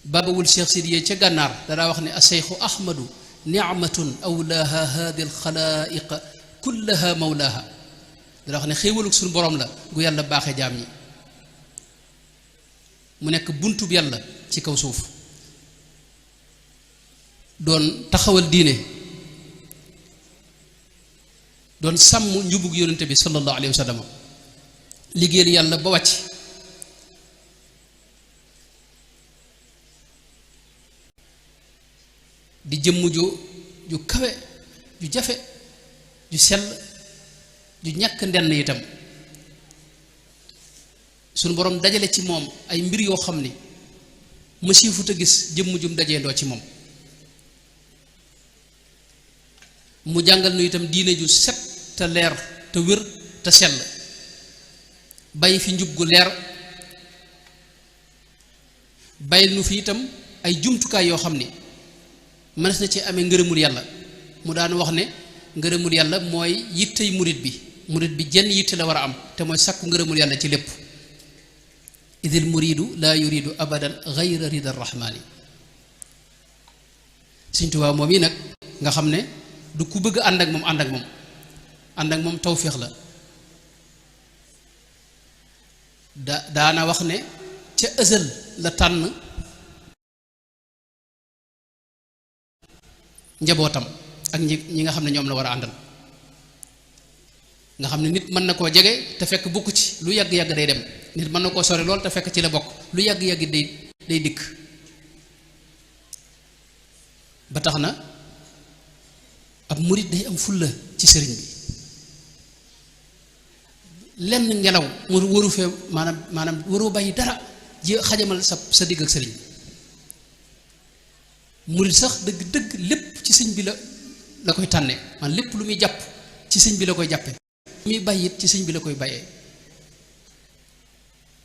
babawul Cheikh Sidiye ca gànnaar danaa wax ne aseyxu ahmadu nicmatun awlaaha hadi alxalaaiq kullaha mawlaaha danaa wax ne xéewalug suñu borom la gu yàlla baaxe jaam ñi mu nekk buntub yàlla ci kaw suuf doon taxawal diine doon sàmm njubug yonente bi sallallahu alayhi wa sallam liggéeyal yàlla ba wàcc di jëmm ju kawe ju jafe ju sell ju ñàkk ndenn itam suñu borom dajale ci moom ay mbir yoo xam ni mësiifut a gis jëmm jum dajeendoo ci moom mu jàngal nu itam diine ju set te leer te wér te sell bàyyi fi njub gu leer bàyyil nu fi itam ay jumtukaay yoo xam ni mënees na ci amee ngërëmul yàlla mu daan wax ne ngërëmul yàlla mooy yittey murit bi jenn yitte la war a am te mooy sàkku ngërëmul yàlla ci lépp idil muridu laa yuridu abadan gayra rida rahmaani Sëñ Tuubaa moom yi nag nga xam ne du ku bëgg ànd ak moom tawféex la daana wax ne ca ësal la tànn njabootam ak ñi nga xam ne ñoom la war a àndal nga xam ne nit mën na koo jege te fekk bokku ci lu yàgg-yàgg day dem nit mën na koo sori lool te fekk ci la bokk lu yàgg-yàgg day dikk ba tax na ab murit day am fulla ci sëriñ bi lenn ngelaw mu waru fee maanaam waroo bàyyi dara ji xajamal sa digg ak sëriñ bi murit sax dëgg lépp ci sëñ bi la koy tànne man lépp lu muy jàpp ci sëñ bi la koy jàppe lu muy bàyyi it ci sëñ bi la koy bàyyee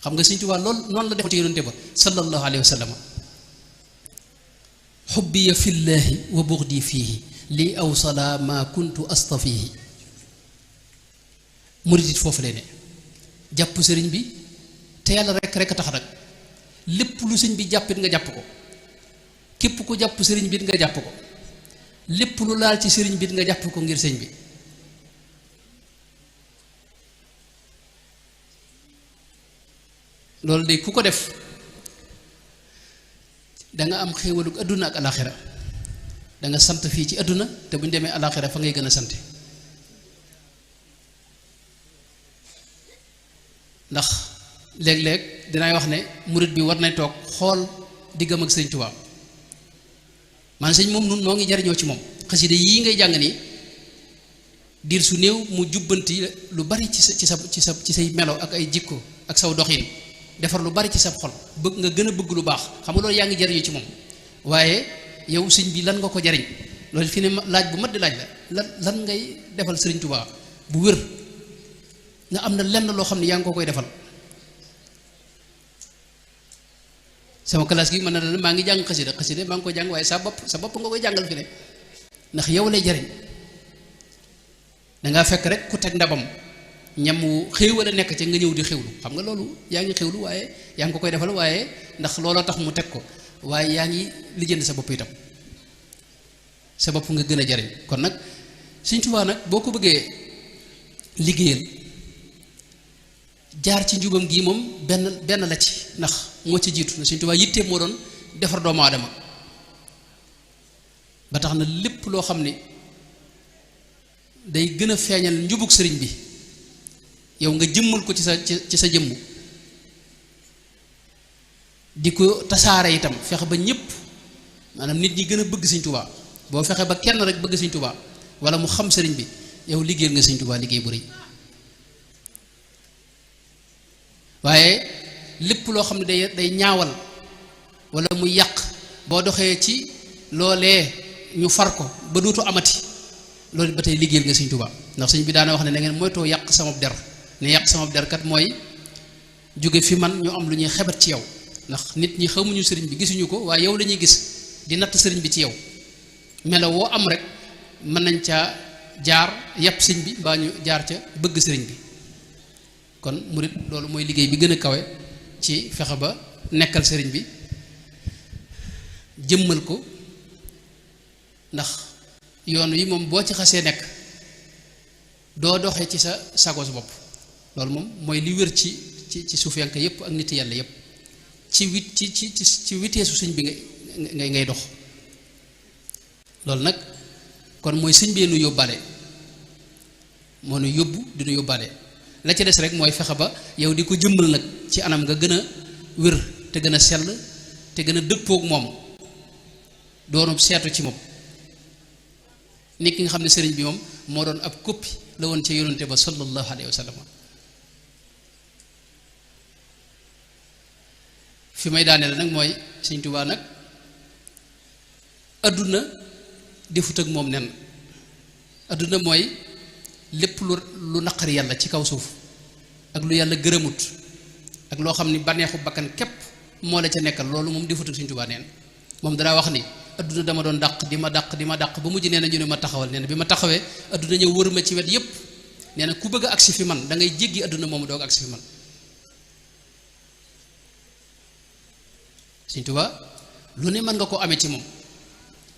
xam nga Sëñ Tuubaa loolu noonu la defati yonente ba sallallahu alayhi wa sallam xubbiya fillaahi wa buxdi fiihi lii awsala ma kuntu astafihi murit it foofu lay ne jàpp sëriñ bi te yàlla rek a tax nag lépp lu sëñ bi jàppit nga jàpp ko képp ku jàpp sëriñ bi nga jàpp ko lépp lu laal ci sëriñ bi nga jàpp ko ngir sëñ bi loolu de ku ko def danga am xéewalug adduna ak alaxira danga sant fii ci adduna te bu ñu demee alaxira fa ngay gën a sant ndax léeg-léeg dinaay wax ne murit bi war nañ toog xool diggam ak sëñ Tuubaa man sëñ moom nun noo ngi jariñoo ci moom xasida yii ngay jàng nii diir su néew mu jubbanti lu bari ci say melo ak ay jikko ak saw doxin defar lu bari ci sa xol bëgg nga gën a bëgg lu baax xam nga loolu yaa ngi jariñoo ci moom waaye yow sëñ bi lan nga ko jariñ loolu fi ne laaj bu mat di laaj la lan ngay defal sëriñ Tuubaa bu wér nga am na lenn loo xam ne yaa ngi ko koy defal sama classe gi mën na la maa ngi jàng xasida maa ngi koy jàng waaye sa bopp nga koy jàngal fi ne ndax yow lay jariñ dangaa fekk rek ku teg ndabam ñam wu xéewal a nekk ca nga ñëw di xéwlu xam nga loolu yaa ngi xéwlu waaye yaa ngi ko koy defal waaye ndax looloo tax mu teg ko waaye yaa ngi lijjanti sa bopp itam sa bopp nga gën a jariñ kon nag Sëñ Tuubaa nag boo ko bëggee liggéeyal jaar ci njubam gii moom benn la ci ndax moo ci jiitu na Sëñ Tuubaa yitteem moo doon defar doomu aadama ba tax na lépp loo xam ne day gën a feeñal njubug sëriñ bi yow nga jëmmal ko ci sa jëmm di ko tasaare itam fexe ba ñëpp maanaam nit ñi gën a bëgg Sëñ Tuubaa boo fexe ba kenn rek bëgg Sëñ Tuubaa wala mu xam sëriñ bi yow liggéeyal nga Sëñ Tuubaa liggéey bu rëy waaye lépp loo xam ne day ñaawal wala mu yàq boo doxee ci loolee ñu far ko ba dootu amati loolu ba tey liggéeyal nga Sëñ Tuubaa ndax sëñ bi daana wax ne na ngeen moytoo yàq sama der ne yàq sama der kat mooy jóge fi man ñu am lu ñuy xebat ci yow ndax nit ñi xamuñu sëriñ bi gisuñu ko waaye yow la ñuy gis di natt sëriñ bi ci yow melo woo am rek mën nañ caa jaar yàpp sëñ bi mbaa ñu jaar ca bëgg sëriñ bi kon murit loolu mooy liggéey bi gën a kawe ci fexe ba nekkal sëriñ bi jëmmal ko ndax yoon wi moom boo ci xasee nekk doo doxee ci sa sagos bopp loolu moom mooy li wér ci suufiyanke yépp ak nit yàlla yépp ci witeesu sëñ bi ngay dox loolu nag kon mooy sëñ bee nu yóbbaale moo nu yóbbu di nu yóbbaale la ca des rek mooy fexe ba yow di ko jëmmal nag ci anam nga gën a wér te gën a sell te gën a dëppoog moom doonu seetu ci moom nit ki nga xam ne sëriñ bi moom moo doon ab koppi la woon ca yonante ba sallallahu alayhi wa sallam fi may daaneel nag mooy Sëriñ Tuubaa nag adduna defut ak moom nen adduna mooy lépp lu naqari yàlla ci kaw suuf ak lu yàlla gërëmut ak loo xam ni bànneexu bakkan képp moo la ca nekkal loolu moom defut ak Sëriñ Tuubaa neen moom danaa wax ni adduna dama doon dàq di ma dàq ba mujj nee na ñu ne ma taxawal nee na bi ma taxawee adduna ñëw wër ma ci wet yépp nee na ku bëgg a agsi fi man da ngay jéggi adduna moomu doog agsi fi man Sëriñ Tuubaa lu ne mën nga ko amee ci moom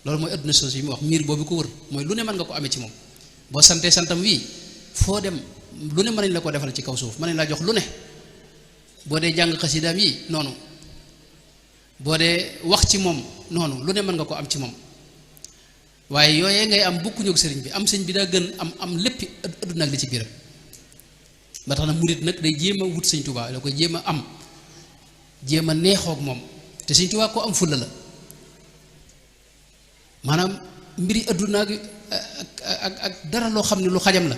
loolu mooy adduna soos yi mu wax miir boobu ko wër mooy lu ne mën nga ko amee ci moom boo santee santam wii foo dem lu ne mën nañ la ko defal ci kaw suuf mën nañ laa jox lu ne boo dee jàng xasidaam yi noonu boo dee wax ci moom noonu lu ne mën nga ko am ci moom waaye yooyee ngay am bokkuñu ak sëriñ bi am sëñ bi daa gën am léppi adduna ak li ci biiram ba tax na murit nag day jéem a wut Sëriñ Tuubaa da koy jéem a am jéem a neexoog moom te Sëriñ Tuubaa ko am fulla la maanaam mbiri adduna ak dara loo xam ne lu xajam la